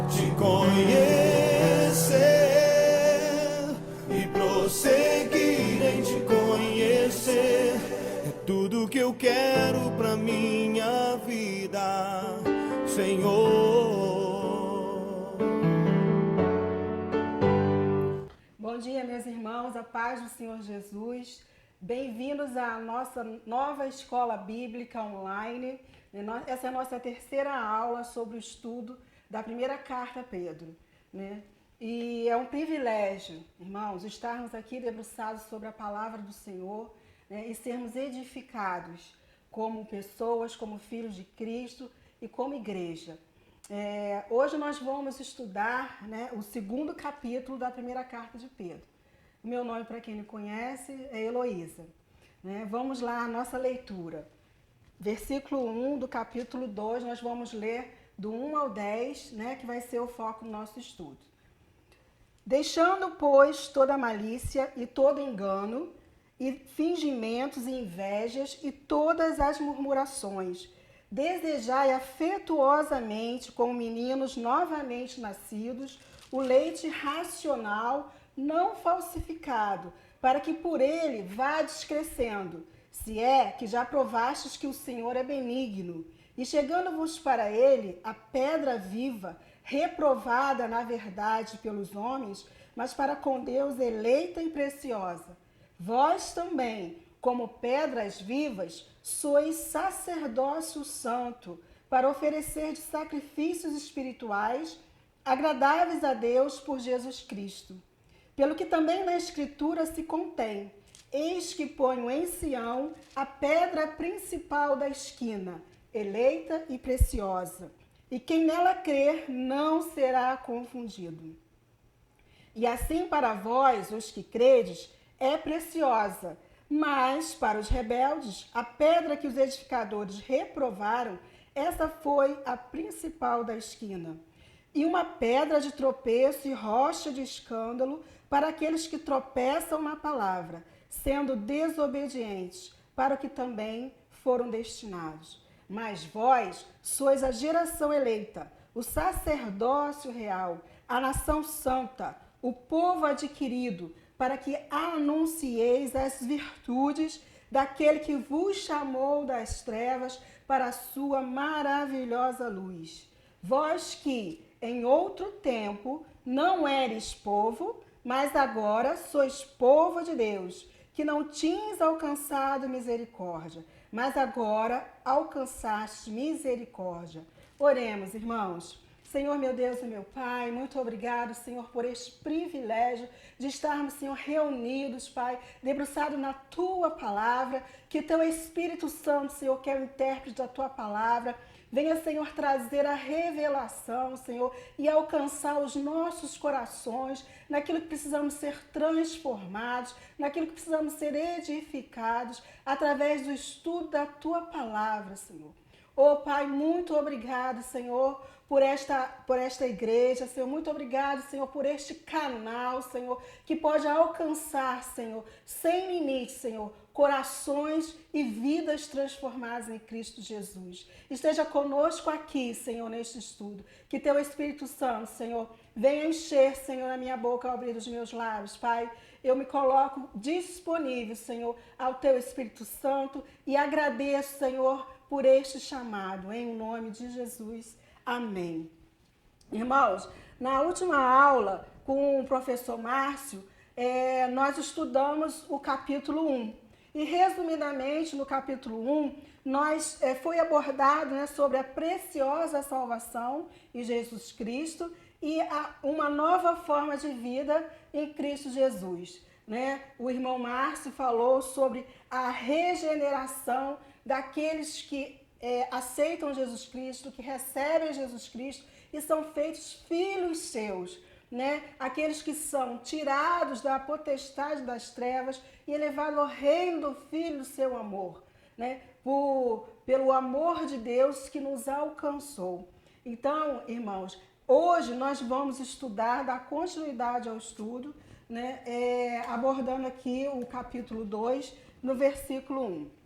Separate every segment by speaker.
Speaker 1: Te conhecer e prosseguir em te conhecer é tudo que eu quero pra minha vida, Senhor.
Speaker 2: Bom dia, meus irmãos, a paz do Senhor Jesus. Bem-vindos à nossa nova escola bíblica online. Essa é a nossa terceira aula sobre o estudo da primeira carta a Pedro, né? E é um privilégio, irmãos, estarmos aqui debruçados sobre a palavra do Senhor, né? E sermos edificados como pessoas, como filhos de Cristo e como igreja. Hoje nós vamos estudar, né, o segundo capítulo da primeira carta de Pedro. O meu nome, para quem não conhece, é Heloísa, né? Vamos lá, a nossa leitura. Versículo 1 do capítulo 2, nós vamos ler do 1 ao 10, né, que vai ser o foco do nosso estudo. Deixando, pois, toda malícia e todo engano, e fingimentos e invejas, e todas as murmurações, desejai afetuosamente, como meninos novamente nascidos, o leite racional, não falsificado, para que por ele vades crescendo, se é que já provastes que o Senhor é benigno. E chegando-vos para ele, a pedra viva, reprovada na verdade pelos homens, mas para com Deus eleita e preciosa. Vós também, como pedras vivas, sois sacerdócio santo, para oferecer de sacrifícios espirituais, agradáveis a Deus por Jesus Cristo. Pelo que também na Escritura se contém: eis que ponho em Sião a pedra principal da esquina, eleita e preciosa, e quem nela crer não será confundido. E assim para vós, os que credes, é preciosa, mas para os rebeldes, a pedra que os edificadores reprovaram, essa foi a principal da esquina. E uma pedra de tropeço e rocha de escândalo para aqueles que tropeçam na palavra, sendo desobedientes, para o que também foram destinados. Mas vós sois a geração eleita, o sacerdócio real, a nação santa, o povo adquirido, para que anuncieis as virtudes daquele que vos chamou das trevas para a sua maravilhosa luz. Vós que, em outro tempo, não eres povo, mas agora sois povo de Deus, que não tinhas alcançado misericórdia, mas agora alcançaste misericórdia. Oremos, irmãos. Senhor, meu Deus e meu Pai, muito obrigado, Senhor, por este privilégio de estarmos, Senhor, reunidos, Pai, debruçados na Tua palavra, que Teu Espírito Santo, Senhor, que é o intérprete da Tua palavra, venha, Senhor, trazer a revelação, Senhor, e alcançar os nossos corações naquilo que precisamos ser transformados, naquilo que precisamos ser edificados através do estudo da Tua palavra, Senhor. Oh, Pai, muito obrigado, Senhor, por esta igreja, Senhor. Muito obrigado, Senhor, por este canal, Senhor, que pode alcançar, Senhor, sem limite, Senhor, corações e vidas transformadas em Cristo Jesus. Esteja conosco aqui, Senhor, neste estudo. Que Teu Espírito Santo, Senhor, venha encher, Senhor, a minha boca ao abrir dos meus lábios, Pai. Eu me coloco disponível, Senhor, ao Teu Espírito Santo e agradeço, Senhor, por este chamado, em nome de Jesus. Amém. Irmãos, na última aula com o professor Márcio, nós estudamos o capítulo 1. E, resumidamente, no capítulo 1, foi abordado, né, sobre a preciosa salvação em Jesus Cristo e uma nova forma de vida em Cristo Jesus. Né? O irmão Márcio falou sobre a regeneração daqueles que aceitam Jesus Cristo, que recebem Jesus Cristo e são feitos filhos seus, né? Aqueles que são tirados da potestade das trevas e elevados ao reino do Filho do seu amor, né? Pelo amor de Deus que nos alcançou. Então, irmãos, hoje nós vamos estudar, dar continuidade ao estudo, né? Abordando aqui o capítulo 2, no versículo 1.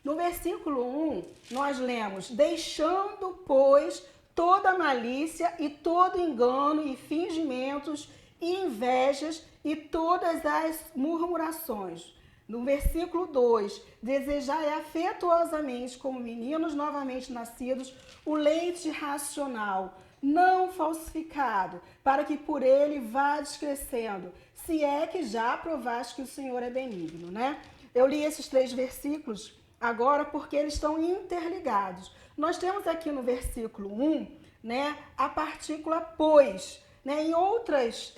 Speaker 2: No versículo 1, nós lemos: deixando, pois, toda malícia e todo engano e fingimentos e invejas e todas as murmurações. No versículo 2, desejai afetuosamente, como meninos novamente nascidos, o leite racional, não falsificado, para que por ele vades crescendo, se é que já provaste que o Senhor é benigno, né? Eu li esses 3 versículos agora porque eles estão interligados. Nós temos aqui no versículo 1, né, a partícula pois, né? Em outras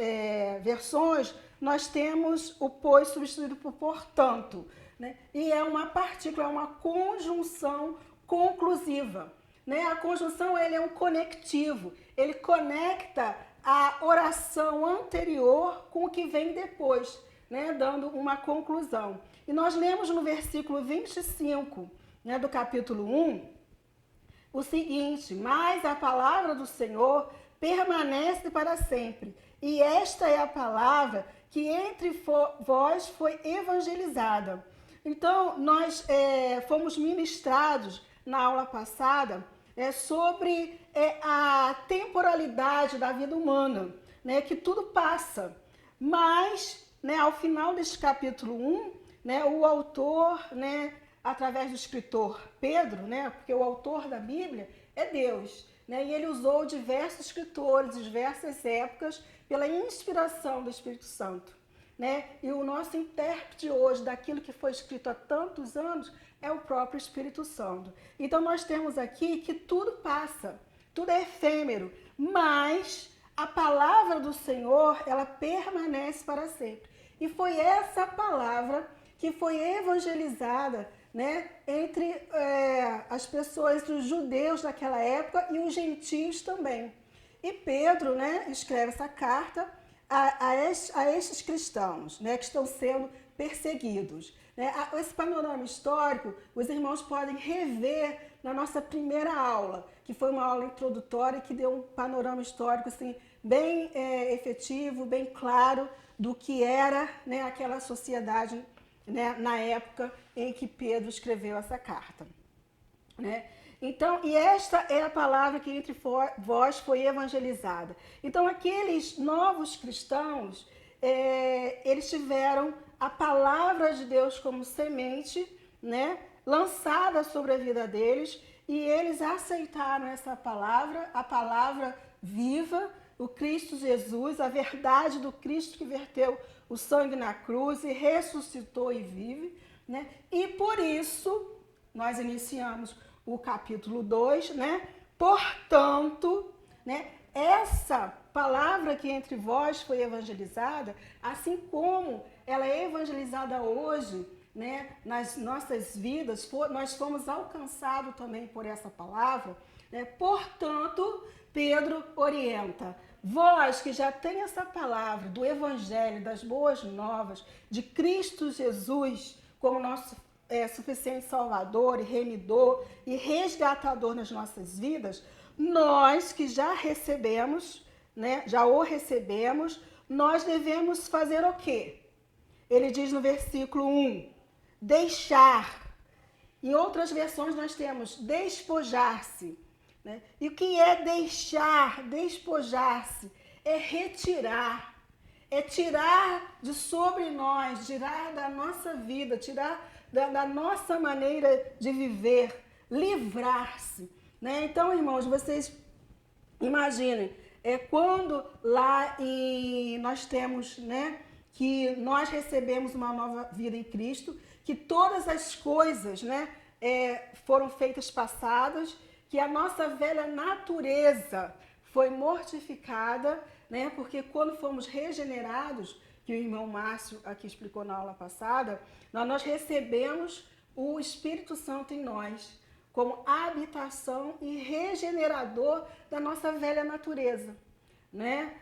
Speaker 2: versões, nós temos o pois substituído por portanto, né? E é uma partícula, é uma conjunção conclusiva, né? A conjunção ele é um conectivo, ele conecta a oração anterior com o que vem depois, né? Dando uma conclusão. E nós lemos no versículo 25, né, do capítulo 1, o seguinte: mas a palavra do Senhor permanece para sempre, e esta é a palavra que entre vós foi evangelizada. Então, nós fomos ministrados na aula passada sobre a temporalidade da vida humana, né, que tudo passa. Mas, né, ao final deste capítulo 1, né, o autor, né, através do escritor Pedro, né, porque o autor da Bíblia é Deus, né, e ele usou diversos escritores, diversas épocas, pela inspiração do Espírito Santo, né? E o nosso intérprete hoje daquilo que foi escrito há tantos anos é o próprio Espírito Santo. Então nós temos aqui que tudo passa, tudo é efêmero, mas a palavra do Senhor, ela permanece para sempre. E foi essa palavra que foi evangelizada, né, entre as pessoas, entre os judeus daquela época e os gentios também. E Pedro, né, escreve essa carta a estes cristãos, né, que estão sendo perseguidos. Né? Esse panorama histórico, os irmãos podem rever na nossa primeira aula, que foi uma aula introdutória que deu um panorama histórico assim, bem efetivo, bem claro do que era, né, aquela sociedade, né, na época em que Pedro escreveu essa carta. Né? Então, e esta é a palavra que entre vós foi evangelizada. Então, aqueles novos cristãos, eles tiveram a palavra de Deus como semente, né, lançada sobre a vida deles, e eles aceitaram essa palavra, a palavra viva, o Cristo Jesus, a verdade do Cristo que verteu o sangue na cruz e ressuscitou e vive, né? E por isso, nós iniciamos o capítulo 2, né? Portanto, né, essa palavra que entre vós foi evangelizada, assim como ela é evangelizada hoje, né, nas nossas vidas, nós fomos alcançados também por essa palavra, né? Portanto, Pedro orienta: vós que já tem essa palavra do evangelho, das boas novas, de Cristo Jesus como nosso suficiente Salvador e remidor e resgatador nas nossas vidas, nós que já recebemos, né, já o recebemos, nós devemos fazer o quê? Ele diz no versículo 1, deixar. Em outras versões nós temos despojar-se. Né? E o que é deixar, despojar-se? É retirar. É tirar de sobre nós, tirar da nossa vida, tirar da nossa maneira de viver, livrar-se. Né? Então, irmãos, vocês imaginem, quando lá nós temos, né, que nós recebemos uma nova vida em Cristo, que todas as coisas, né, foram feitas passadas, que a nossa velha natureza foi mortificada, né, porque quando fomos regenerados, que o irmão Márcio aqui explicou na aula passada, nós recebemos o Espírito Santo em nós, como habitação e regenerador da nossa velha natureza. Né?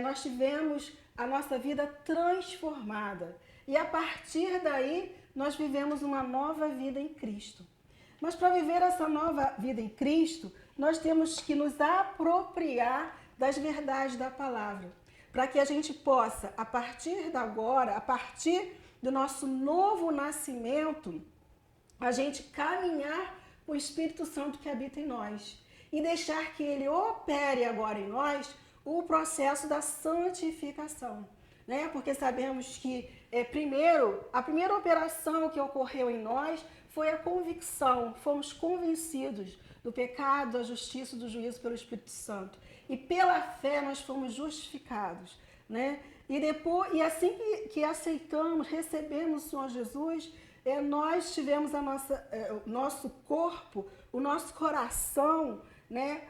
Speaker 2: Nós tivemos a nossa vida transformada e a partir daí nós vivemos uma nova vida em Cristo. Mas para viver essa nova vida em Cristo, nós temos que nos apropriar das verdades da palavra, para que a gente possa, a partir de agora, a partir do nosso novo nascimento, a gente caminhar com o Espírito Santo que habita em nós. e deixar que ele opere agora em nós o processo da santificação, né? Porque sabemos que primeiro, a primeira operação que ocorreu em nós foi a convicção, fomos convencidos do pecado, da justiça e do juízo pelo Espírito Santo. E pela fé nós fomos justificados, né? E depois, e assim que aceitamos, recebemos o Senhor Jesus, nós tivemos o nosso corpo, o nosso coração, né,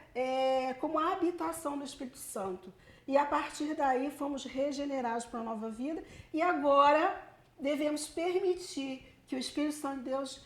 Speaker 2: como a habitação do Espírito Santo. E a partir daí fomos regenerados para uma nova vida. E agora devemos permitir que o Espírito Santo de Deus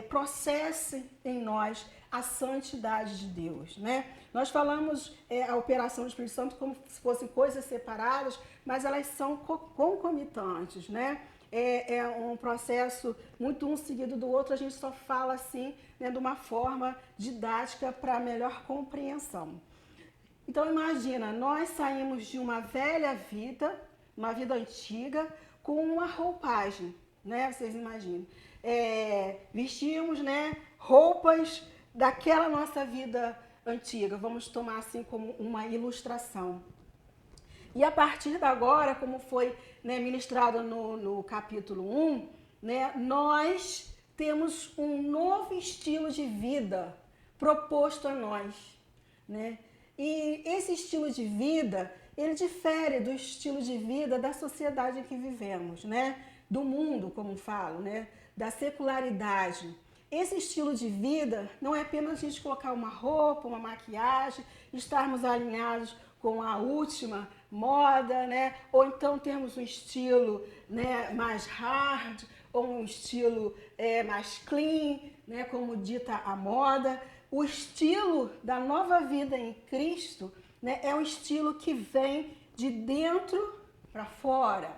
Speaker 2: processe em nós a santidade de Deus, né? Nós falamos a operação do Espírito Santo como se fossem coisas separadas, mas elas são concomitantes, né? É um processo muito um seguido do outro, a gente só fala assim, né, de uma forma didática para melhor compreensão. Então imagina, nós saímos de uma velha vida, uma vida antiga, com uma roupagem, né? Vocês imaginam. Vestíamos, né, roupas daquela nossa vida antiga, vamos tomar assim como uma ilustração. E a partir de agora, como foi, né, ministrado no capítulo 1, né, nós temos um novo estilo de vida proposto a nós, né? E esse estilo de vida, ele difere do estilo de vida da sociedade em que vivemos, né? Do mundo, como falo, né? Da secularidade. Esse estilo de vida não é apenas a gente colocar uma roupa, uma maquiagem, estarmos alinhados com a última moda, né? Ou então termos um estilo, né, mais hard, ou um estilo mais clean, né, como dita a moda. O estilo da nova vida em Cristo, né, é um estilo que vem de dentro para fora.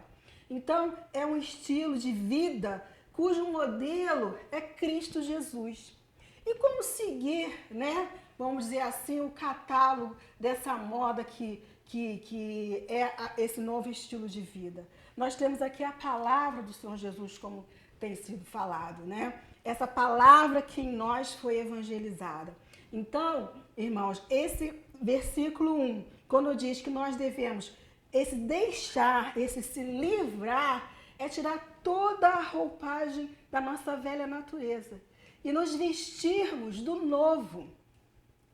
Speaker 2: Então, é um estilo de vida cujo modelo é Cristo Jesus. E como seguir, né, vamos dizer assim, o catálogo dessa moda que é esse novo estilo de vida? Nós temos aqui a palavra do Senhor Jesus, como tem sido falado, né? Essa palavra que em nós foi evangelizada. Então, irmãos, esse versículo 1, quando diz que nós devemos se livrar, é tirar toda a roupagem da nossa velha natureza e nos vestirmos do novo,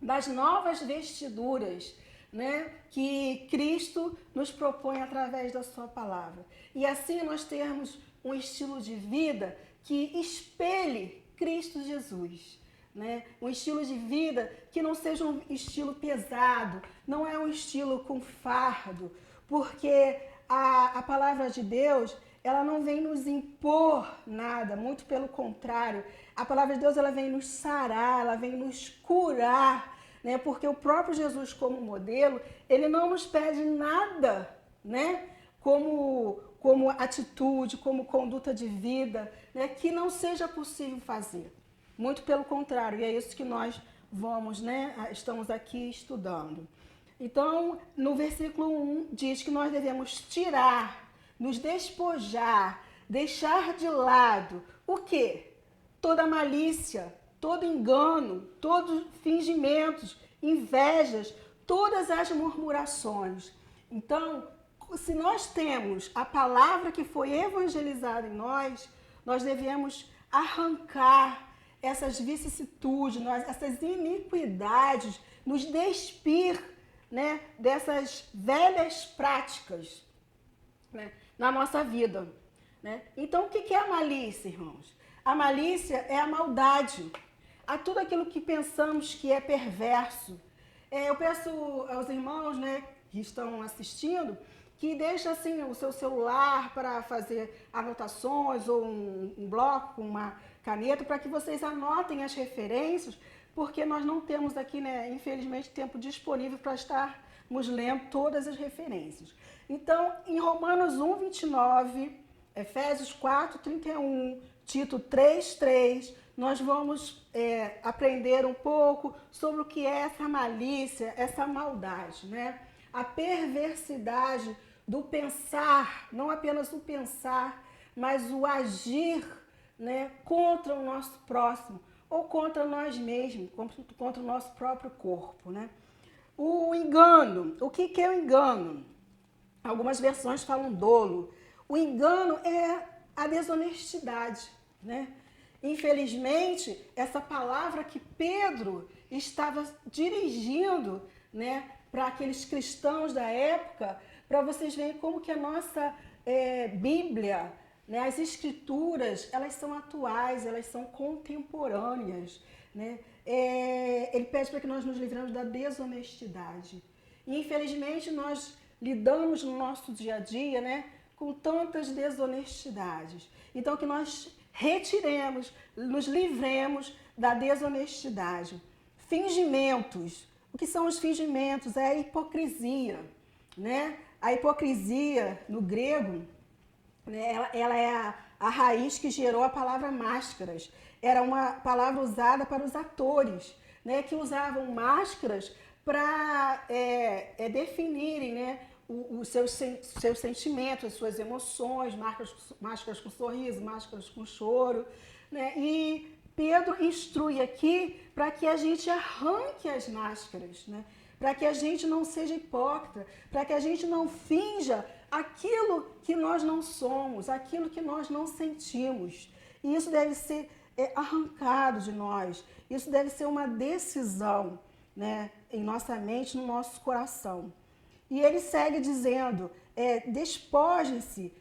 Speaker 2: das novas vestiduras, né, que Cristo nos propõe através da sua palavra. E assim nós termos um estilo de vida que espelhe Cristo Jesus, né? Um estilo de vida que não seja um estilo pesado, não é um estilo com fardo, porque a palavra de Deus, ela não vem nos impor nada, muito pelo contrário. A palavra de Deus, ela vem nos sarar, ela vem nos curar, né? Porque o próprio Jesus, como modelo, ele não nos pede nada, né? Como atitude, como conduta de vida, né? Que não seja possível fazer. Muito pelo contrário, e é isso que nós vamos, né? Estamos aqui estudando. Então, no versículo 1, diz que nós devemos tirar, nos despojar, deixar de lado o quê? Toda malícia, todo engano, todos fingimentos, invejas, todas as murmurações. Então, se nós temos a palavra que foi evangelizada em nós, nós devemos arrancar essas vicissitudes, essas iniquidades, nos despir, né, dessas velhas práticas, né, na nossa vida, né? Então, o que é a malícia, irmãos? A malícia é a maldade, a tudo aquilo que pensamos que é perverso. Eu peço aos irmãos, né, que estão assistindo, que deixem assim, o seu celular para fazer anotações ou um bloco com uma caneta, para que vocês anotem as referências, porque nós não temos aqui, né, infelizmente, tempo disponível para estarmos lendo todas as referências. Então, em Romanos 1:29, Efésios 4:31, Tito 3:3, nós vamos aprender um pouco sobre o que é essa malícia, essa maldade, né? A perversidade do pensar, não apenas o pensar, mas o agir, né, contra o nosso próximo, ou contra nós mesmos, contra o nosso próprio corpo, né? O engano, o que é o engano? Algumas versões falam dolo. O engano é a desonestidade, né? Infelizmente, essa palavra que Pedro estava dirigindo, né, para aqueles cristãos da época, para vocês verem como que a nossa Bíblia, né, as escrituras, elas são atuais, elas são contemporâneas, né? Ele pede para que nós nos livremos da desonestidade. E, infelizmente, nós lidamos no nosso dia a dia, né, com tantas desonestidades. Então, que nós retiremos, nos livremos da desonestidade. Fingimentos. O que são os fingimentos? É a hipocrisia, né? A hipocrisia, no grego, né, ela é a raiz que gerou a palavra máscaras. Era uma palavra usada para os atores, né, que usavam máscaras para definirem, né, os seus sentimentos, as suas emoções, máscaras com sorriso, máscaras com choro, né? E Pedro instrui aqui para que a gente arranque as máscaras, né? Para que a gente não seja hipócrita, para que a gente não finja aquilo que nós não somos, aquilo que nós não sentimos. E isso deve ser arrancado de nós, isso deve ser uma decisão, né, em nossa mente, no nosso coração. E ele segue dizendo, despojem-se,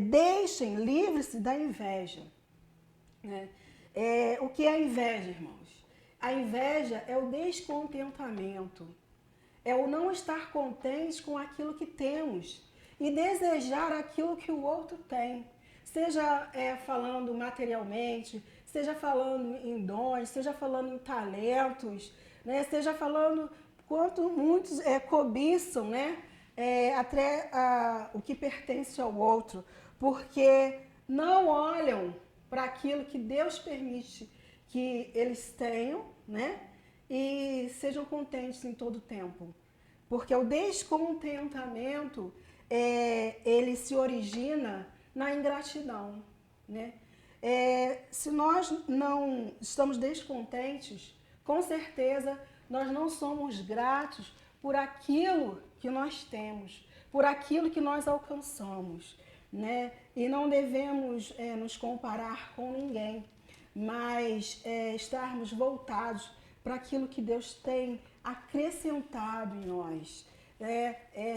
Speaker 2: deixem, livre-se da inveja. Né? O que é a inveja, irmãos? A inveja é o descontentamento, é o não estar contente com aquilo que temos e desejar aquilo que o outro tem. Seja falando materialmente, seja falando em dons, seja falando em talentos, né? Seja falando quanto muitos cobiçam, né? Até o que pertence ao outro, porque não olham para aquilo que Deus permite que eles tenham, né? E sejam contentes em todo o tempo. Porque o descontentamento, ele se origina na ingratidão, né? Se nós não estamos descontentes, com certeza nós não somos gratos por aquilo que nós temos, por aquilo que nós alcançamos, né? E não devemos nos comparar com ninguém, mas estarmos voltados para aquilo que Deus tem acrescentado em nós.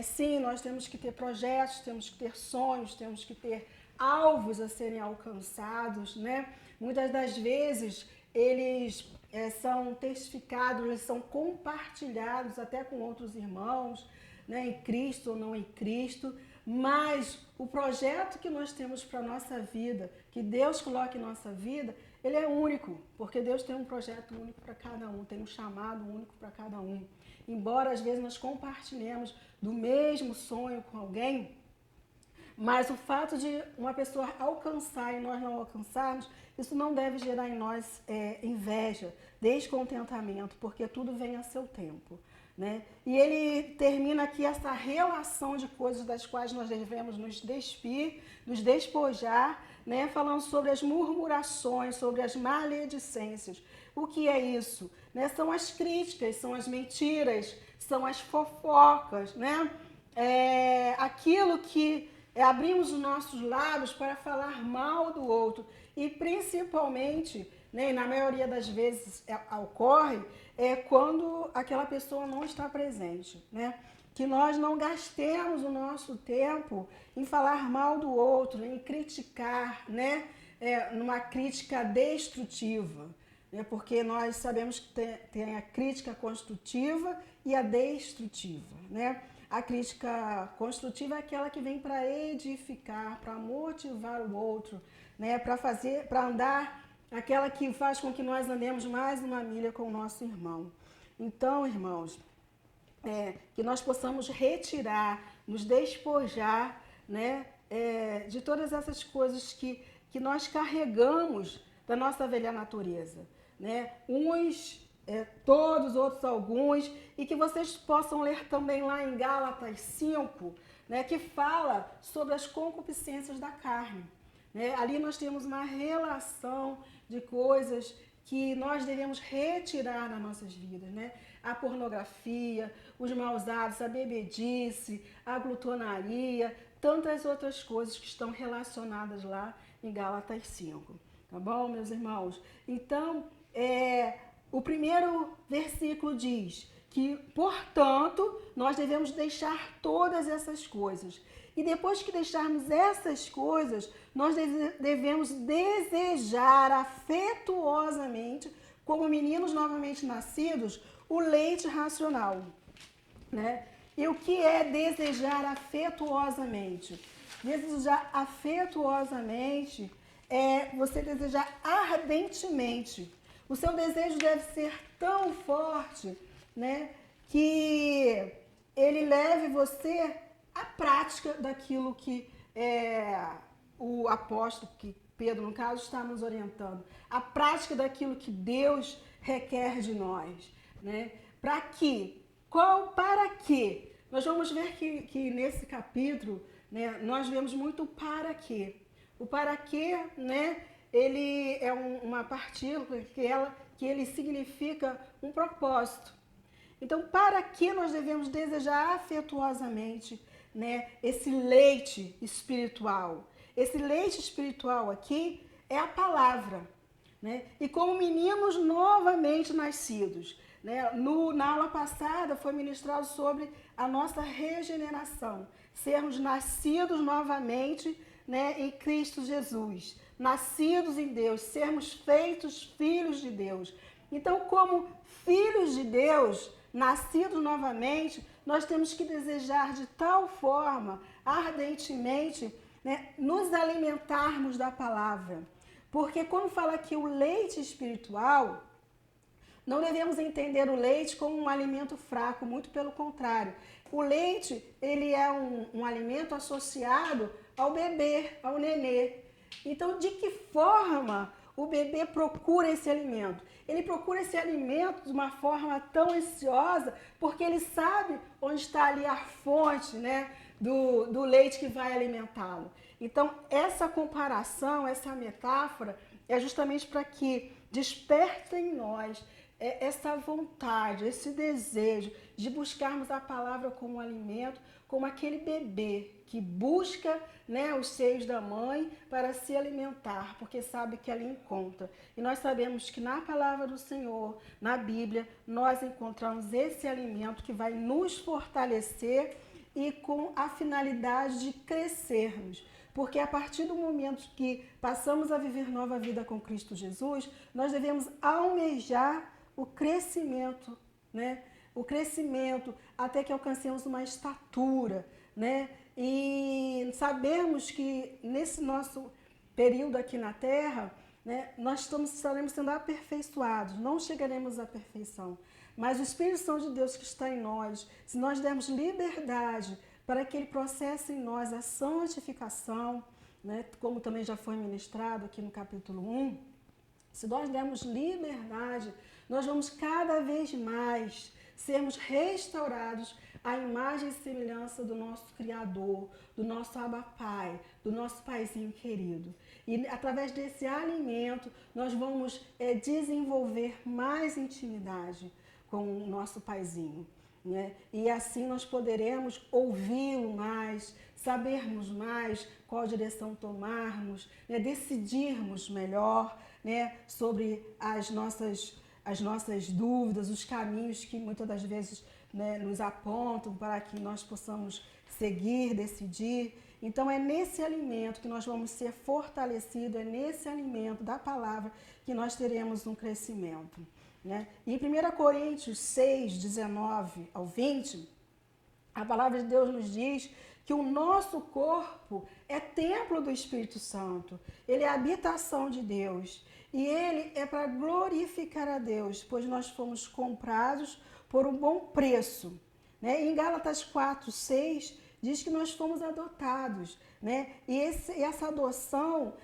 Speaker 2: Sim, nós temos que ter projetos, temos que ter sonhos, temos que ter alvos a serem alcançados, né? Muitas das vezes eles são testificados, eles são compartilhados até com outros irmãos, né, em Cristo ou não em Cristo, mas o projeto que nós temos para a nossa vida, que Deus coloca em nossa vida, ele é único, porque Deus tem um projeto único para cada um, tem um chamado único para cada um. Embora às vezes nós compartilhemos do mesmo sonho com alguém, mas o fato de uma pessoa alcançar e nós não alcançarmos, isso não deve gerar em nós inveja, descontentamento, porque tudo vem a seu tempo, né? E ele termina aqui essa relação de coisas das quais nós devemos nos despir, nos despojar, né? Falando sobre as murmurações, sobre as maledicências. O que é isso? Né? São as críticas, são as mentiras, são as fofocas, né? Aquilo que abrimos os nossos lábios para falar mal do outro e principalmente, né, na maioria das vezes ocorre quando aquela pessoa não está presente, né? Que nós não gastemos o nosso tempo em falar mal do outro, em criticar, né? Numa crítica destrutiva, né? Porque nós sabemos que tem a crítica construtiva e a destrutiva, né? A crítica construtiva é aquela que vem para edificar, para motivar o outro, né? Para andar, aquela que faz com que nós andemos mais uma milha com o nosso irmão. Então, irmãos, que nós possamos retirar, nos despojar, né? De todas essas coisas que nós carregamos da nossa velha natureza, né? Uns todos, outros alguns, e que vocês possam ler também lá em Gálatas 5, né, que fala sobre as concupiscências da carne. Né? Ali nós temos uma relação de coisas que nós devemos retirar nas nossas vidas, né? A pornografia, os maus hábitos, a bebedice, a glutonaria, tantas outras coisas que estão relacionadas lá em Gálatas 5. Tá bom, meus irmãos? Então, o primeiro versículo diz que, portanto, nós devemos deixar todas essas coisas. E depois que deixarmos essas coisas, nós devemos desejar afetuosamente, como meninos novamente nascidos, o leite racional, né? E o que é desejar afetuosamente? Desejar afetuosamente é você desejar ardentemente. O seu desejo deve ser tão forte, né, que ele leve você à prática daquilo que o apóstolo, que Pedro, no caso, está nos orientando. A prática daquilo que Deus requer de nós, né? Para quê? Para quê? Nós vamos ver que nesse capítulo, né, nós vemos muito o para quê. O para quê, né, ele é uma partícula que ele significa um propósito. Então, para que nós devemos desejar afetuosamente, né, esse leite espiritual? Esse leite espiritual aqui é a palavra, né? E como meninos novamente nascidos, né? Na aula passada foi ministrado sobre a nossa regeneração, sermos nascidos novamente, né, em Cristo Jesus, nascidos em Deus, sermos feitos filhos de Deus. Então, como filhos de Deus, nascidos novamente, nós temos que desejar de tal forma, ardentemente, né, nos alimentarmos da palavra. Porque quando fala que o leite espiritual, não devemos entender o leite como um alimento fraco, muito pelo contrário. O leite, ele é um alimento associado ao bebê, ao nenê. Então, de que forma o bebê procura esse alimento? Ele procura esse alimento de uma forma tão ansiosa, porque ele sabe onde está ali a fonte, né, do leite que vai alimentá-lo. Então, essa comparação, essa metáfora, é justamente para que desperte em nós essa vontade, esse desejo de buscarmos a palavra como alimento, como aquele bebê que busca, né, os seios da mãe para se alimentar, porque sabe que ali encontra. E nós sabemos que na palavra do Senhor, na Bíblia, nós encontramos esse alimento que vai nos fortalecer e com a finalidade de crescermos. Porque a partir do momento que passamos a viver nova vida com Cristo Jesus, nós devemos almejar o crescimento, né? O crescimento até que alcancemos uma estatura, né? E sabemos que nesse nosso período aqui na Terra, né, nós estaremos sendo aperfeiçoados, não chegaremos à perfeição. Mas o Espírito Santo de Deus que está em nós, se nós dermos liberdade para que ele processe em nós a santificação, né, como também já foi ministrado aqui no capítulo 1, se nós dermos liberdade, nós vamos cada vez mais sermos restaurados à imagem e semelhança do nosso Criador, do nosso Abba Pai, do nosso Paizinho querido. E através desse alimento, nós vamos desenvolver mais intimidade com o nosso Paizinho, né? E assim nós poderemos ouvi-lo mais, sabermos mais qual direção tomarmos, né? Decidirmos melhor, né, sobre as nossas dúvidas, os caminhos que muitas das vezes, né, nos apontam para que nós possamos seguir, decidir. Então é nesse alimento que nós vamos ser fortalecidos, é nesse alimento da palavra que nós teremos um crescimento, né? E em 1 Coríntios 6, 19 ao 20, a palavra de Deus nos diz que o nosso corpo é templo do Espírito Santo, ele é a habitação de Deus. E ele é para glorificar a Deus, pois nós fomos comprados por um bom preço, né? Em Gálatas 4, 6, diz que nós fomos adotados, né? E essa adoção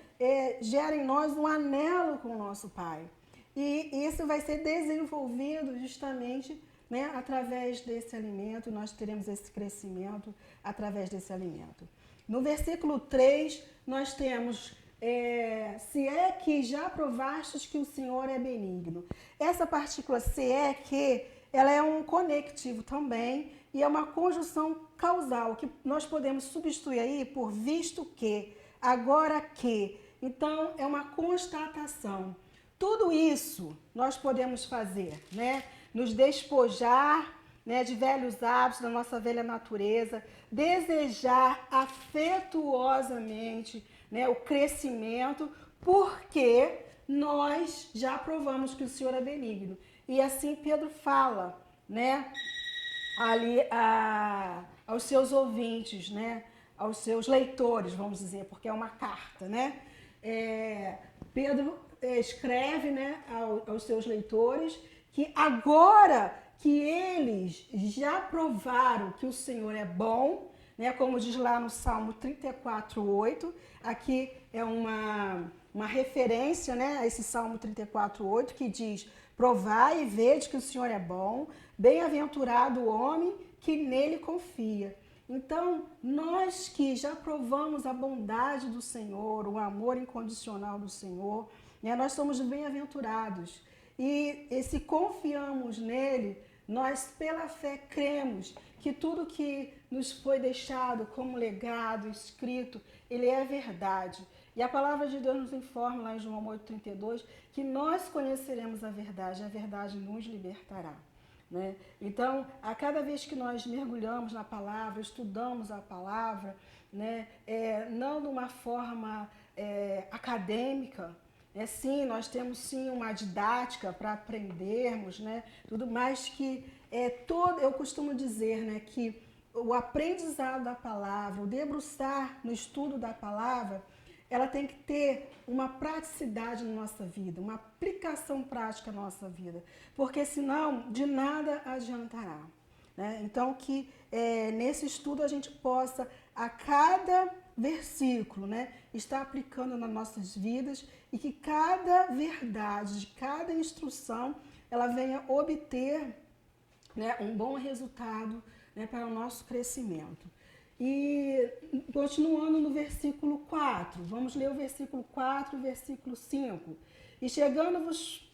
Speaker 2: gera em nós um anelo com o nosso Pai. E isso vai ser desenvolvido justamente, né, através desse alimento, nós teremos esse crescimento através desse alimento. No versículo 3, nós temos se é que já provastes que o Senhor é benigno. Essa partícula se é que, ela é um conectivo também e é uma conjunção causal que nós podemos substituir aí por visto que, agora que. Então, é uma constatação. Tudo isso nós podemos fazer, né? Nos despojar, né, de velhos hábitos, da nossa velha natureza, desejar afetuosamente, né, o crescimento, porque nós já provamos que o Senhor é benigno. E assim Pedro fala, né, ali aos seus ouvintes, né, aos seus leitores, vamos dizer, porque é uma carta, né? Pedro escreve, né, aos seus leitores que agora que eles já provaram que o Senhor é bom, né, como diz lá no Salmo 34:8, aqui é uma referência, né, a esse Salmo 34:8, que diz: provai e vede que o Senhor é bom, bem-aventurado o homem que nele confia. Então, nós que já provamos a bondade do Senhor, o amor incondicional do Senhor, né, nós somos bem-aventurados. E se confiamos nele, nós pela fé cremos que tudo que nos foi deixado como legado, escrito, ele é verdade. E a palavra de Deus nos informa lá em João 8:32 que nós conheceremos a verdade nos libertará. Né? Então, a cada vez que nós mergulhamos na palavra, estudamos a palavra, né, não de uma forma acadêmica, sim, nós temos sim uma didática para aprendermos, né, tudo mais que eu costumo dizer, né, que o aprendizado da palavra, o debruçar no estudo da palavra, ela tem que ter uma praticidade na nossa vida, uma aplicação prática na nossa vida, porque senão de nada adiantará. Né? Então que nesse estudo a gente possa, a cada versículo, né, estar aplicando nas nossas vidas e que cada verdade, de cada instrução, ela venha obter, né, um bom resultado, né, para o nosso crescimento. E continuando no versículo 4, vamos ler o versículo 4 e o versículo 5. E chegando-vos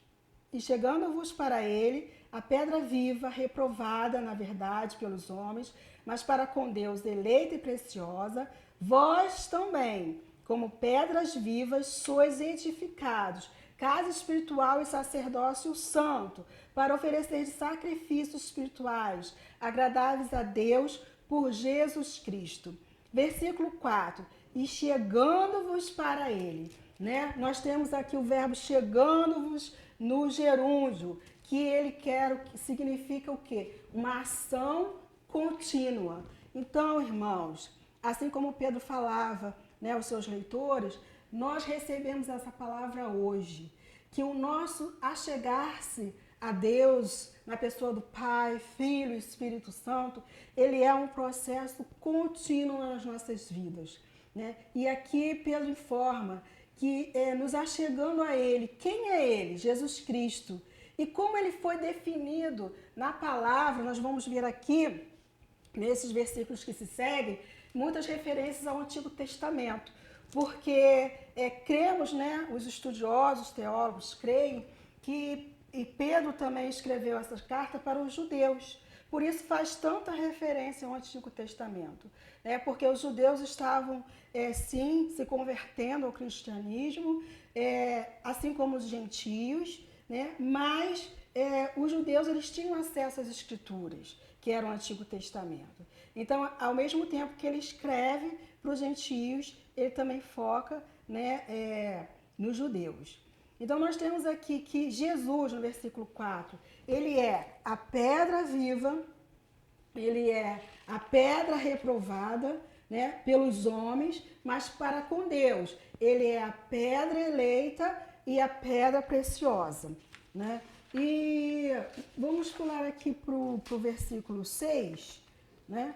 Speaker 2: para ele, a pedra viva, reprovada, na verdade, pelos homens, mas para com Deus eleita e preciosa, vós também, como pedras vivas, sois edificados, casa espiritual e sacerdócio santo, para oferecer sacrifícios espirituais, agradáveis a Deus por Jesus Cristo. Versículo 4, e chegando-vos para ele, né? Nós temos aqui o verbo chegando-vos no gerúndio, que ele quer, que significa o quê? Uma ação contínua. Então, irmãos, assim como Pedro falava, né, aos seus leitores, nós recebemos essa palavra hoje, que o nosso achegar-se a Deus, na pessoa do Pai, Filho e Espírito Santo, ele é um processo contínuo nas nossas vidas. Né? E aqui Pedro informa que nos achegando a ele, quem é ele? Jesus Cristo. E como ele foi definido na palavra, nós vamos ver aqui, nesses versículos que se seguem, muitas referências ao Antigo Testamento. Porque cremos, né, os estudiosos, os teólogos creem que, e Pedro também escreveu essa carta para os judeus. Por isso faz tanta referência ao Antigo Testamento. Porque os judeus estavam, sim, se convertendo ao cristianismo, assim como os gentios, né? Mas os judeus eles tinham acesso às escrituras, que era o Antigo Testamento. Então, ao mesmo tempo que ele escreve para os gentios, ele também foca, né, nos judeus. Então, nós temos aqui que Jesus, no versículo 4, ele é a pedra viva, ele é a pedra reprovada, né, pelos homens, mas para com Deus. Ele é a pedra eleita e a pedra preciosa. Né? E vamos pular aqui para o versículo 6, né?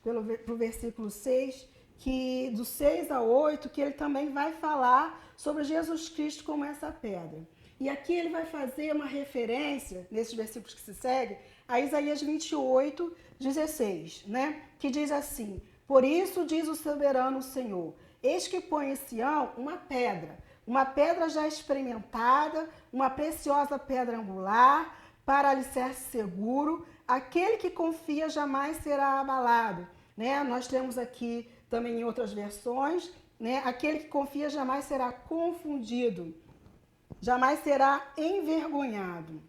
Speaker 2: Para o versículo 6, que do 6 a 8, que ele também vai falar sobre Jesus Cristo como essa pedra. E aqui ele vai fazer uma referência, nesses versículos que se seguem, a Isaías 28, 16, né? Que diz assim: por isso diz o soberano Senhor, Eis que põe em Sião uma pedra já experimentada, uma preciosa pedra angular, para alicerce seguro, aquele que confia jamais será abalado. Né? Nós temos aqui também em outras versões, né? Aquele que confia jamais será confundido, jamais será envergonhado.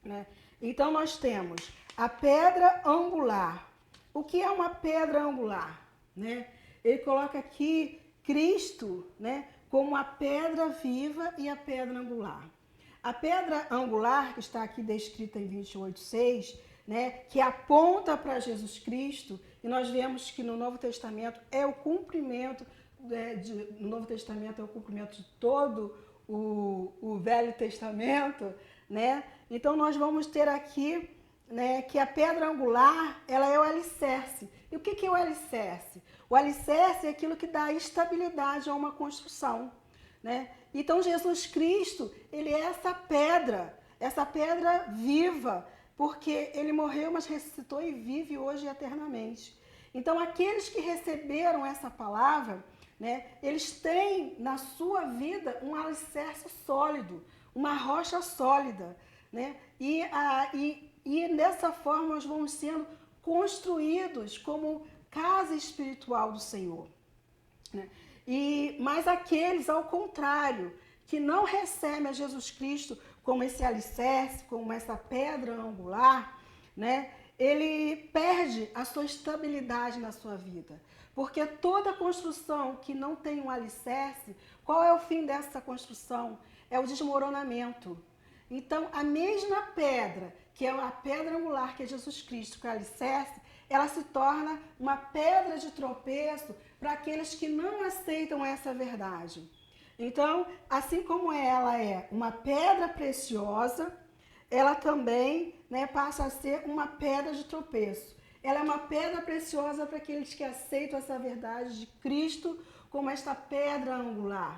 Speaker 2: Né? Então nós temos a pedra angular. O que é uma pedra angular? Né? Ele coloca aqui Cristo, né, como a pedra viva e a pedra angular. A pedra angular, que está aqui descrita em 28:6, né, que aponta para Jesus Cristo, e nós vemos que no Novo Testamento é o cumprimento, no Novo Testamento é o cumprimento de todo o Velho Testamento, né? Então nós vamos ter aqui, né, que a pedra angular, ela é o alicerce. E o que é o alicerce? O alicerce é aquilo que dá estabilidade a uma construção, né? Então Jesus Cristo, ele é essa pedra viva, porque ele morreu, mas ressuscitou e vive hoje eternamente. Então aqueles que receberam essa palavra, né, eles têm na sua vida um alicerce sólido, uma rocha sólida, né? E dessa forma nós vamos sendo construídos como casa espiritual do Senhor. Né? Mas aqueles, ao contrário, que não recebem a Jesus Cristo como esse alicerce, como essa pedra angular, né? Ele perde a sua estabilidade na sua vida. Porque toda construção que não tem um alicerce, qual é o fim dessa construção? É o desmoronamento. Então, a mesma pedra, que é a pedra angular, que é Jesus Cristo, que é o alicerce, ela se torna uma pedra de tropeço para aqueles que não aceitam essa verdade. Então, assim como ela é uma pedra preciosa, ela também, né, passa a ser uma pedra de tropeço. Ela é uma pedra preciosa para aqueles que aceitam essa verdade de Cristo como esta pedra angular.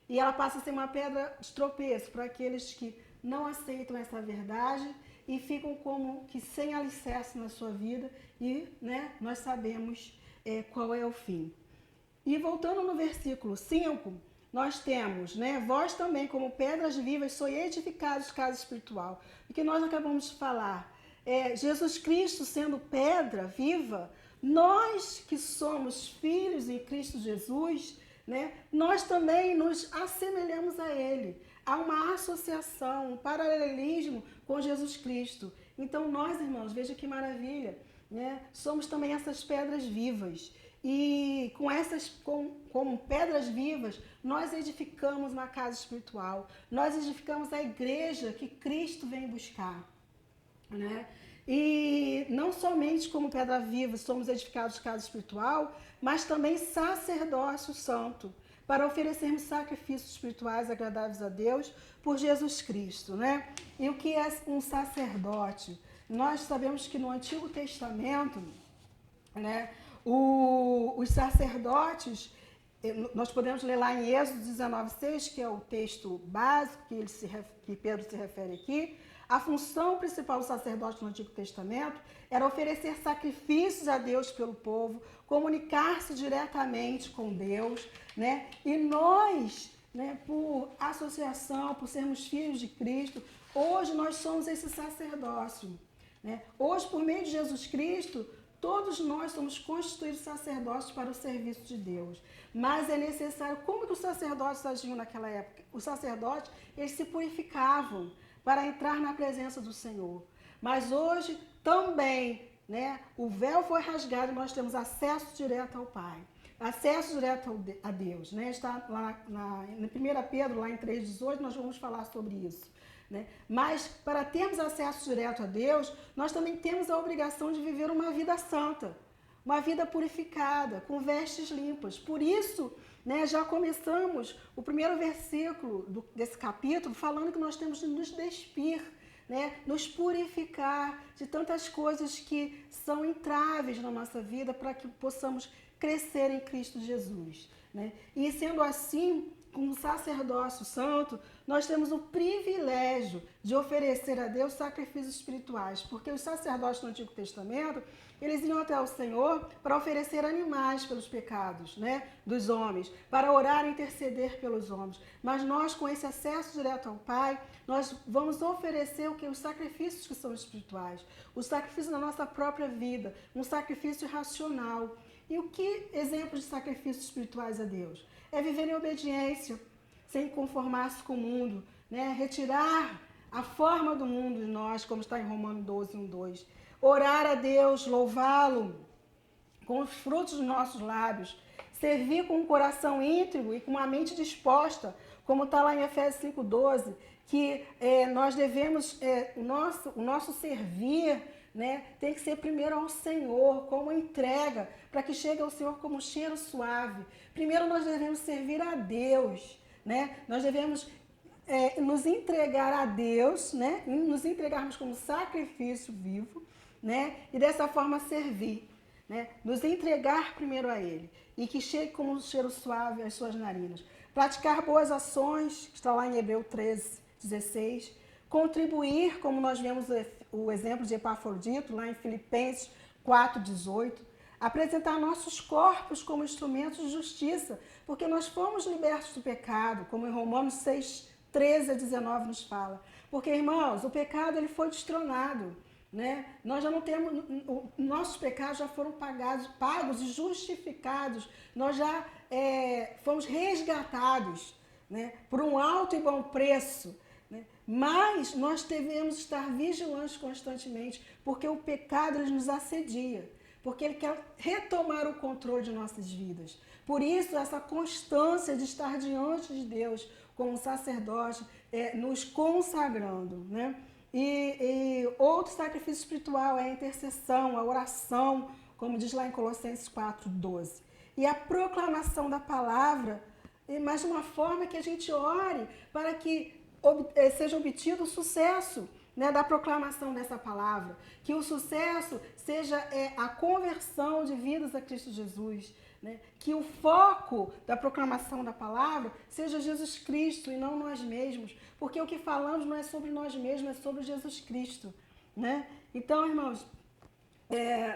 Speaker 2: E ela passa a ser uma pedra de tropeço para aqueles que não aceitam essa verdade e ficam como que sem alicerce na sua vida e, né, nós sabemos qual é o fim. E voltando no versículo 5, nós temos, né, vós também como pedras vivas sois edificados casa espiritual. O que nós acabamos de falar, Jesus Cristo sendo pedra viva, nós que somos filhos em Cristo Jesus, né, nós também nos assemelhamos a Ele. Há uma associação, um paralelismo com Jesus Cristo. Então nós, irmãos, veja que maravilha, né? Somos também essas pedras vivas. E como pedras vivas, nós edificamos uma casa espiritual. Nós edificamos a igreja que Cristo vem buscar, né? E não somente como pedra viva somos edificados casa espiritual, mas também sacerdócio santo, para oferecermos sacrifícios espirituais agradáveis a Deus por Jesus Cristo, né? E o que é um sacerdote? Nós sabemos que no Antigo Testamento, né, os sacerdotes, nós podemos ler lá em Êxodo 19:6, que é o texto básico que Pedro se refere aqui. A função principal do sacerdote no Antigo Testamento era oferecer sacrifícios a Deus pelo povo, comunicar-se diretamente com Deus, né? E nós, né, por associação, por sermos filhos de Cristo, hoje nós somos esse sacerdócio, né? Hoje, por meio de Jesus Cristo, todos nós somos constituídos sacerdotes para o serviço de Deus. Mas é necessário, como que os sacerdotes agiam naquela época? Os sacerdotes, eles se purificavam para entrar na presença do Senhor. Mas hoje também, né, o véu foi rasgado e nós temos acesso direto ao Pai. Acesso direto a Deus, né? Está lá em 1 Pedro, lá em 3,18, nós vamos falar sobre isso, né? Mas para termos acesso direto a Deus, nós também temos a obrigação de viver uma vida santa, uma vida purificada, com vestes limpas. Por isso, né, já começamos o primeiro versículo desse capítulo falando que nós temos de nos despir, né, nos purificar de tantas coisas que são entraves na nossa vida para que possamos crescer em Cristo Jesus, né? E sendo assim, com o sacerdócio santo, nós temos o privilégio de oferecer a Deus sacrifícios espirituais, porque os sacerdotes do Antigo Testamento, eles iam até o Senhor para oferecer animais pelos pecados, né, dos homens, para orar e interceder pelos homens. Mas nós, com esse acesso direto ao Pai, nós vamos oferecer o que? Os sacrifícios que são espirituais, os sacrifícios da nossa própria vida, um sacrifício racional. E o que exemplos de sacrifícios espirituais a Deus? É viver em obediência, sem conformar-se com o mundo, né? Retirar a forma do mundo de nós, como está em Romanos 12, 1, 2. Orar a Deus, louvá-lo com os frutos dos nossos lábios, servir com um coração íntegro e com uma mente disposta, como está lá em Efésios 5,12, que nós devemos, o nosso servir, né, tem que ser primeiro ao Senhor, como entrega, para que chegue ao Senhor como um cheiro suave. Primeiro nós devemos servir a Deus, né? Nós devemos nos entregar a Deus, né? Nos entregarmos como sacrifício vivo, né? E dessa forma servir, né? Nos entregar primeiro a Ele e que chegue como um cheiro suave às suas narinas. Praticar boas ações, que está lá em Hebreus 13, 16. Contribuir, como nós vemos o exemplo de Epafrodito, lá em Filipenses 4, 18. Apresentar nossos corpos como instrumentos de justiça, porque nós fomos libertos do pecado, como em Romanos 6, 13 a 19 nos fala. Porque, irmãos, o pecado ele foi destronado, né? Nós já não temos, nossos pecados já foram pagos e justificados, nós já fomos resgatados, né, por um alto e bom preço. Mas nós devemos estar vigilantes constantemente, porque o pecado ele nos assedia, porque ele quer retomar o controle de nossas vidas. Por isso, essa constância de estar diante de Deus como sacerdote, nos consagrando, né? E outro sacrifício espiritual é a intercessão, a oração, como diz lá em Colossenses 4:12. E a proclamação da palavra, mas de uma forma que a gente ore para que seja obtido o sucesso, né, da proclamação dessa palavra. Que o sucesso seja a conversão de vidas a Cristo Jesus. Né? Que o foco da proclamação da palavra seja Jesus Cristo e não nós mesmos. Porque o que falamos não é sobre nós mesmos, é sobre Jesus Cristo. Né? Então, irmãos,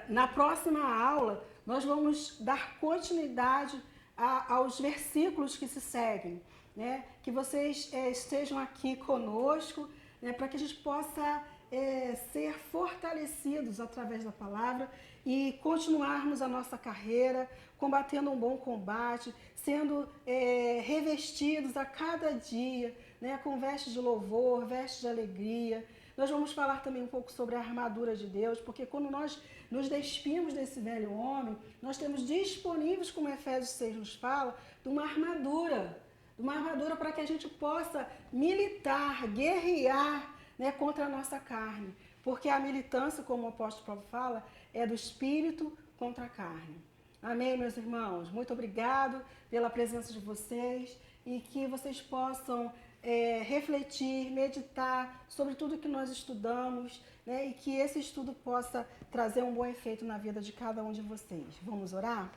Speaker 2: na próxima aula nós vamos dar continuidade aos versículos que se seguem. Né? Que vocês estejam aqui conosco, né? Para que a gente possa ser fortalecidos através da palavra e continuarmos a nossa carreira, combatendo um bom combate, sendo revestidos a cada dia, né? Com vestes de louvor, vestes de alegria. Nós vamos falar também um pouco sobre a armadura de Deus, porque quando nós nos despimos desse velho homem, nós temos disponíveis, como Efésios 6 nos fala, de uma armadura para que a gente possa militar, guerrear, né, contra a nossa carne. Porque a militância, como o apóstolo Paulo fala, é do espírito contra a carne. Amém, meus irmãos? Muito obrigado pela presença de vocês e que vocês possam refletir, meditar sobre tudo que nós estudamos, né, e que esse estudo possa trazer um bom efeito na vida de cada um de vocês. Vamos orar?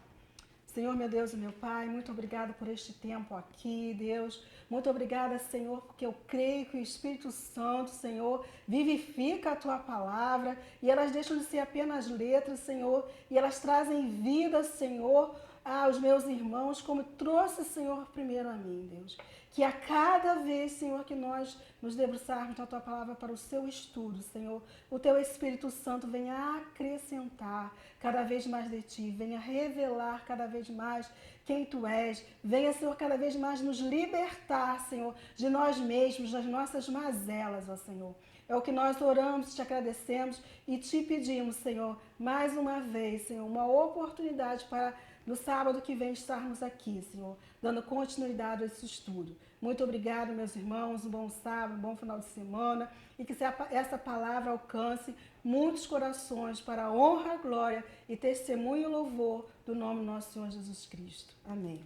Speaker 2: Senhor, meu Deus e meu Pai, muito obrigada por este tempo aqui, Deus. Muito obrigada, Senhor, porque eu creio que o Espírito Santo, Senhor, vivifica a Tua palavra e elas deixam de ser apenas letras, Senhor, e elas trazem vida, Senhor, aos meus irmãos, como trouxe, Senhor, primeiro a mim, Deus. Que a cada vez, Senhor, que nós nos debruçarmos na Tua palavra para o seu estudo, Senhor, o Teu Espírito Santo venha acrescentar cada vez mais de Ti, venha revelar cada vez mais quem Tu és, venha, Senhor, cada vez mais nos libertar, Senhor, de nós mesmos, das nossas mazelas, ó Senhor. É o que nós oramos, te agradecemos e te pedimos, Senhor, mais uma vez, Senhor, uma oportunidade para no sábado que vem estarmos aqui, Senhor, dando continuidade a esse estudo. Muito obrigado, meus irmãos, um bom sábado, um bom final de semana e que essa palavra alcance muitos corações para a honra, glória e testemunho e louvor do nome do nosso Senhor Jesus Cristo. Amém.